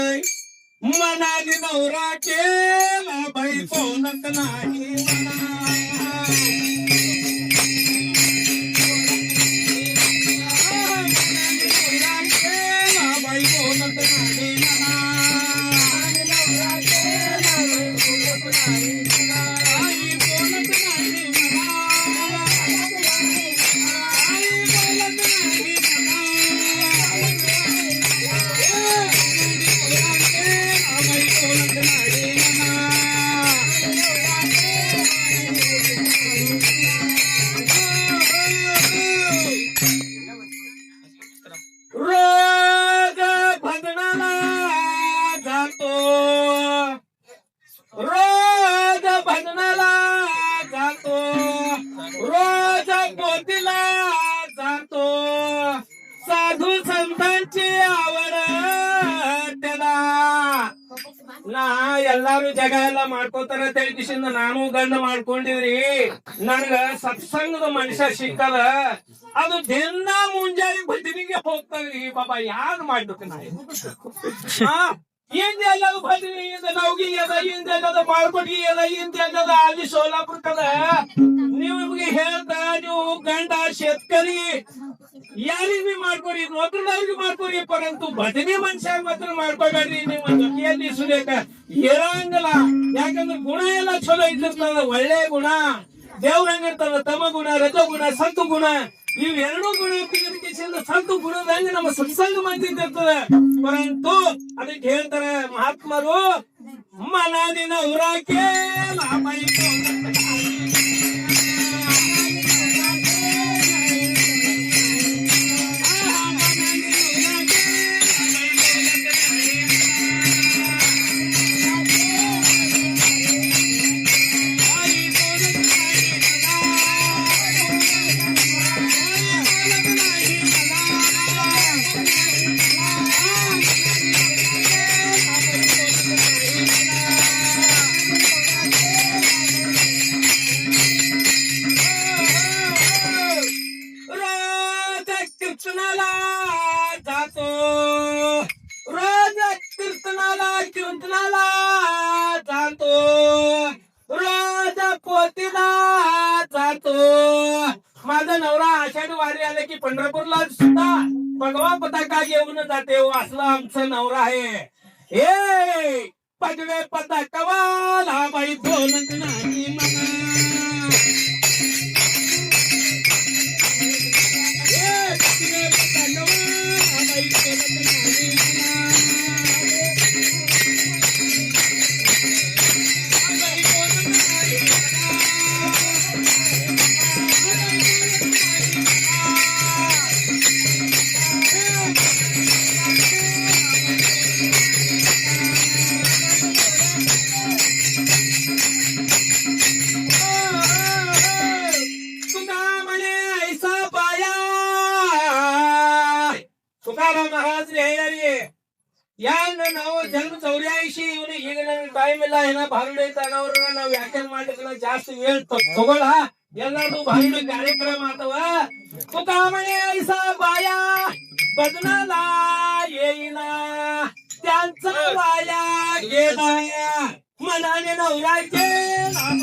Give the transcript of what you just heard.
मनाली नवरा केला बाई कोणत नाही बाई कोणत नाही रोज भजनाला जातो रोज भजनाला जातो रोज पोतीला जातो साधू संतांची आवड त्याला ನಾ ಎಲ್ಲಾರು ಜಾಗ ಎಲ್ಲ ಮಾಡ್ಕೋತಾರ ಅಂತ ಹೇಳಿ ನಾನು ಗಂಡ ಮಾಡ್ಕೊಂಡಿವ್ರಿ ನನ್ಗ ಸತ್ಸಂಗದ ಮನುಷ್ಯ ಸಿಕ್ಕದ ಅದು ದಿನ ಮುಂಜಾನೆ ಭಜನಿಗೆ ಹೋಗ್ತಾವ್ರಿ ಬಾಬಾ ಯಾರು ಮಾಡ್ಬೇಕು ನಾ ಹಿಂದೆಲ್ಲದು ಭಜನೆ ಇಂದ ನೌಗಿ ಅದ ಹಿಂದೆಲ್ಲದ ಮಾಳ್ಕೊಟ್ಗಿ ಅದ ಹಿಂದೆಲ್ಲದ ಅಲ್ಲಿ ಸೋಲಾಪುರಕ್ಕದ ನೀವು ನಿಮ್ಗೆ ಹೇಳ್ತಾ ನೀವು ಗಂಡ शेतकरी ಯಾರಿಗ್ ಬಿ ಮಾಡ್ಕೊರಿ ನೌಕರದವ್ರಿಗೆ ಮಾಡ್ಕೊರಿ ಪರಂತು ಭಜನೆ ಮನುಷ್ಯ ಮಾತ್ರ ಮಾಡ್ಕೋಬೇಡ್ರಿ ನೀವು ಜೊತೆಯಲ್ಲಿ ಸುರೇಖ ಹೇಳಂಗಲ್ಲ ಯಾಕಂದ್ರೆ ಗುಣ ಎಲ್ಲ ಚಲೋ ಇದ್ದಿರ್ತದ ಒಳ್ಳೆ ಗುಣ ದೇವ್ರ ಹಂಗಿರ್ತದ ತಮ ಗುಣ ರಜಗುಣ ಸಂತು ಗುಣ ಇವೆರಡೂ ಗುಣ ಸಂತು ಗುಣದಂಗೆ ನಮ್ಮ ಸತ್ಸಂಗ ಮಾಡ್ತಿರ್ತದ ಪರಂತು ಅದಕ್ಕೆ ಹೇಳ್ತಾರೆ ಮಹಾತ್ಮರು ಮನಾದಿನ ಉರಾಕೆ कीर्तनाला जातो रोज कीर्तनाला जातो रोज पोतीला जातो माझा नवरा आषाढ वारी आले की पंढरपूरला सुद्धा भगवा पताका घेऊन जाते असला आमचा नवरा आहे हे पगवे पताकावाला बाई बोलत नाही तुकाराम महाराज यांग ನಾವು ಜನ್ಮ 84 ಇವನು ಈಗ ನನ್ನ ಟೈಮ್ ಇಲ್ಲ ಏನ ಭಾರುಡೆ ತಗವ್ರನ್ನ ನಾವು ವ್ಯಾಖ್ಯಾನ ಮಾಡ್ಲಿಕ್ಕೆ ಜಾಸ್ತಿ ವೇळ ತಗೊಳ ಎಲ್ಲರೂ ಭಾರುಡೆ ಕಾರ್ಯಕ್ರಮ ಆತವ तुकामणे ऐसा बाया बदनाला येईना त्यांचा वाया गेला मनाने नवराचे नाम